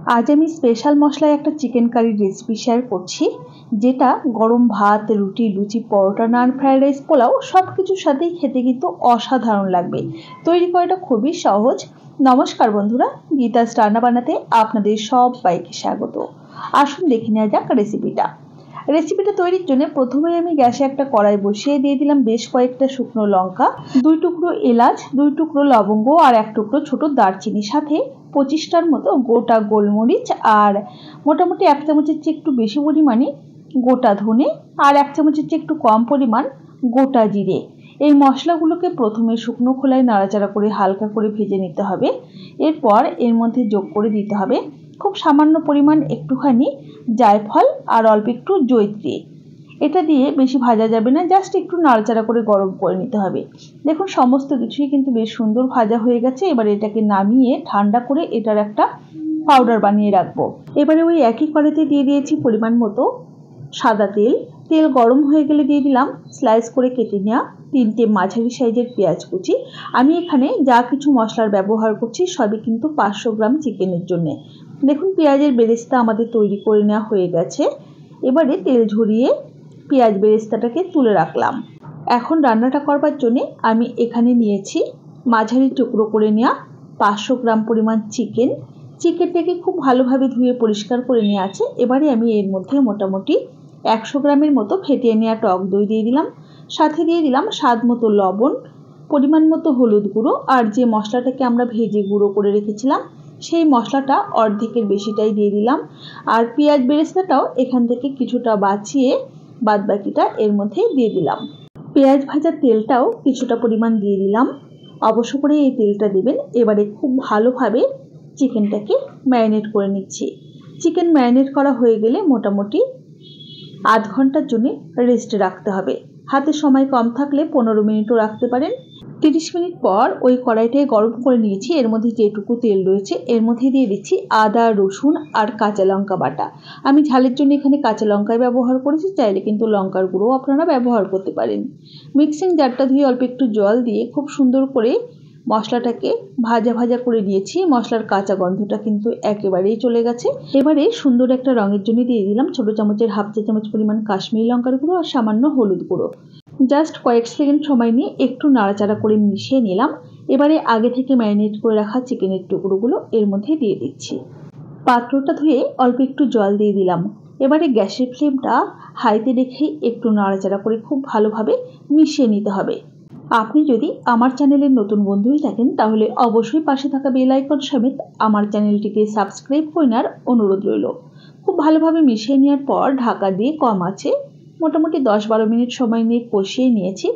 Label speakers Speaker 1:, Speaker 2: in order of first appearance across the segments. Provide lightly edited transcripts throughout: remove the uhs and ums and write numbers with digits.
Speaker 1: আজ আমি স্পেশাল মশলায় একটা চিকেন কারির রেসিপি শেয়ার করছি, যেটা গরম ভাত, রুটি, লুচি, পরোটা, নান, ফ্রাইড রাইস, পোলাও সব কিছুর সাথেই খেতে কিন্তু অসাধারণ লাগবে। তৈরি করাটা খুবই সহজ। নমস্কার বন্ধুরা, গীতাস রান্না বানাতে আপনাদের সবাইকে স্বাগত। আসুন দেখে নেওয়া যাক রেসিপিটা তৈরির জন্য প্রথমে আমি গ্যাসে একটা কড়াই বসিয়ে দিয়ে দিলাম বেশ কয়েকটা শুকনো লঙ্কা, 2 টুকরো এলাচ, 2 টুকরো লবঙ্গ আর 1 টুকরো ছোট দারচিনি, সাথে 25টার মতো গোটা গোলমরিচ আর মোটামুটি 1 চামচের চেয়ে একটু বেশি পরিমাণে গোটা ধনে আর 1 চামচের চেয়ে একটু কম পরিমাণ গোটা জিরে। এই মশলাগুলোকে প্রথমে শুকনো খোলায় নাড়াচাড়া করে হালকা করে ভেজে নিতে হবে। এরপর এর মধ্যে যোগ করে দিতে হবে খুব সামান্য পরিমাণ একটুখানি জায়ফল আর অল্প একটু জয়িত্রী। এটা দিয়ে বেশি ভাজা যাবে না, জাস্ট একটু নাড়াচাড়া করে গরম করে নিতে হবে। দেখুন সমস্ত কিছুই কিন্তু বেশ সুন্দর ভাজা হয়ে গেছে। এবার এটাকে নামিয়ে ঠান্ডা করে এটার একটা পাউডার বানিয়ে রাখবো। এবারে ওই একই কড়াইতে দিয়ে দিয়েছি পরিমাণ মতো সাদা তেল। তেল গরম হয়ে গেলে দিয়ে দিলাম স্লাইস করে কেটে নেওয়া 3টে মাঝারি সাইজের পেঁয়াজ কুচি। আমি এখানে যা কিছু মশলার ব্যবহার করছি সবই কিন্তু 500 গ্রাম চিকেনের জন্য। দেখুন পেঁয়াজের বেরেস্তা আমাদের তৈরি করে নেওয়া হয়ে গেছে। এবারে তেল ঝরিয়ে পেঁয়াজ বেরেস্তাটাকে তুলে রাখলাম। এখন রান্নাটা করবার জন্য আমি এখানে নিয়েছি মাঝারি টুকরো করে নেওয়া 500 গ্রাম পরিমাণ চিকেনটাকে খুব ভালোভাবে ধুয়ে পরিষ্কার করে নেওয়া আছে। এবারে আমি এর মধ্যে মোটামুটি 100 গ্রামের মতো ফেটিয়ে নেওয়া টক দই দিয়ে দিলাম, সাথে দিয়ে দিলাম স্বাদ মতো লবণ, পরিমাণ মতো হলুদ গুঁড়ো আর যে মশলাটাকে আমরা ভেজে গুঁড়ো করে রেখেছিলাম সেই মশলাটা অর্ধেকের বেশিটাই দিয়ে দিলাম। আর পেঁয়াজ বেরেস্তাটাও এখান থেকে কিছুটা বাঁচিয়ে বাদবাকিটা এর মধ্যে দিয়ে দিলাম। পেঁয়াজ ভাজার তেলটাও কিছুটা পরিমাণ দিয়ে দিলাম, অবশ্য করে এই তেলটা দেবেন। এবারে খুব ভালোভাবে চিকেনটাকে ম্যারিনেট করে নিচ্ছি। চিকেন ম্যারিনেট করা হয়ে গেলে মোটামুটি আধ ঘন্টার জন্য রেস্টে রাখতে হবে। হাতে সময় কম থাকলে 15 মিনিটও রাখতে পারেন। 30 মিনিট পর ওই কড়াইটায় গরম করে নিয়েছি। এর মধ্যে যেটুকু তেল রয়েছে এর মধ্যে দিয়ে দিচ্ছি আদা, রসুন আর কাঁচা লঙ্কা বাটা। আমি ঝালের জন্য এখানে কাঁচা লঙ্কাই ব্যবহার করেছি, চাইলে কিন্তু লঙ্কার গুঁড়ো আপনারা ব্যবহার করতে পারেন। মিক্সিং জারটা ধুয়ে অল্প একটু জল দিয়ে খুব সুন্দর করে মশলাটাকে ভাজা ভাজা করে নিয়েছি। মশলার কাঁচা গন্ধটা কিন্তু একেবারেই চলে গেছে। এবারে সুন্দর একটা রঙের জন্য দিয়ে দিলাম ছোট চামচের হাফ চা চামচ পরিমাণ কাশ্মীরি লঙ্কার গুঁড়ো আর সামান্য হলুদ গুঁড়ো। জাস্ট কয়েক সেকেন্ড সময় নিয়ে একটু নাড়াচাড়া করে মিশিয়ে নিলাম। এবারে আগে থেকে ম্যারিনেট করে রাখা চিকেনের টুকরোগুলো এর মধ্যে দিয়ে দিচ্ছি। পাত্রটা ধুয়ে অল্প একটু জল দিয়ে দিলাম। এবারে গ্যাসের ফ্লেমটা হাইতে রেখে একটু নাড়াচাড়া করে খুব ভালোভাবে মিশিয়ে নিতে হবে। আপনি যদি আমার চ্যানেলের নতুন বন্ধুই থাকেন তাহলে অবশ্যই পাশে থাকা বেল আইকন সমেত আমার চ্যানেলটিকে সাবস্ক্রাইব করে নেওয়ার অনুরোধ রইল। খুব ভালোভাবে মিশিয়ে নেওয়ার পর ঢাকা দিয়ে কম আঁচে মোটামুটি 10-12 মিনিট সময় নিয়ে কষিয়ে নিয়েছি।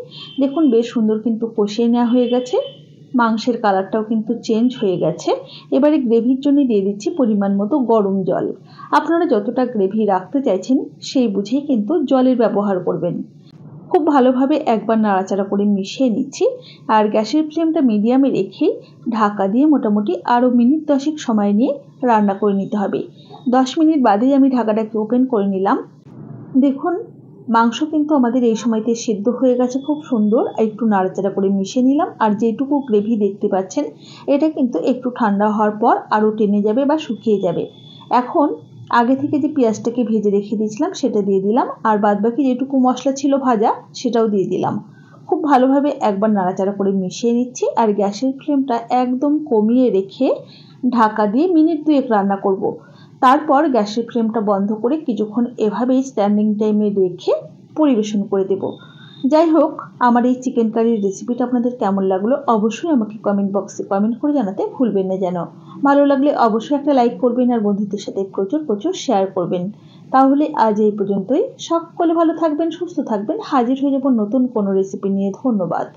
Speaker 1: দেখুন বেশ সুন্দর কিন্তু কষিয়ে নেওয়া হয়ে গেছে। মাংসের কালারটাও কিন্তু চেঞ্জ হয়ে গেছে। এবারে গ্রেভির জন্য দিয়ে দিচ্ছি পরিমাণ মতো গরম জল। আপনারা যতটা গ্রেভি রাখতে চাইছেন সেই বুঝেই কিন্তু জলের ব্যবহার করবেন। খুব ভালোভাবে একবার নাড়াচাড়া করে মিশিয়ে নিচ্ছি আর গ্যাসের ফ্লেমটা মিডিয়ামে রেখে ঢাকা দিয়ে মোটামুটি আরও মিনিট 10 সময় নিয়ে রান্না করে নিতে হবে। 10 মিনিট বাদেই আমি ঢাকাটাকে ওপেন করে নিলাম। দেখুন মাংস কিন্তু আমাদের এই সময়তে সিদ্ধ হয়ে গেছে খুব সুন্দর। একটু নাড়াচাড়া করে মিশিয়ে নিলাম আর যেটুকু গ্রেভি দেখতে পাচ্ছেন এটা কিন্তু একটু ঠান্ডা হওয়ার পর আরও টেনে যাবে বা শুকিয়ে যাবে। এখন আগে থেকে যে পেঁয়াজটাকে ভেজে রেখে দিয়েছিলাম সেটা দিয়ে দিলাম আর বাদবাকি যেটুকু মশলা ছিল ভাজা সেটাও দিয়ে দিলাম। খুব ভালোভাবে একবার নাড়াচাড়া করে মিশিয়ে নিচ্ছি আর গ্যাসের ফ্লেমটা একদম কমিয়ে রেখে ঢাকা দিয়ে মিনিট 2 রান্না করব। তারপর গ্যাসের ফ্লেমটা বন্ধ করে কিছুক্ষণ এভাবেই স্ট্যান্ডিং টাইমে রেখে পরিবেশন করে দেব। যাই হোক, আমার এই চিকেন কারির রেসিপিটা আপনাদের কেমন লাগলো অবশ্যই আমাকে কমেন্ট বক্সে কমেন্ট করে জানাতে ভুলবেন না যেন। ভালো লাগলে অবশ্যই একটা লাইক করবেন আর বন্ধুদের সাথে প্রচুর প্রচুর শেয়ার করবেন। তাহলে আজ এই পর্যন্তই। সকলে ভালো থাকবেন, সুস্থ থাকবেন। হাজির হয়ে যাব নতুন কোনো রেসিপি নিয়ে। ধন্যবাদ।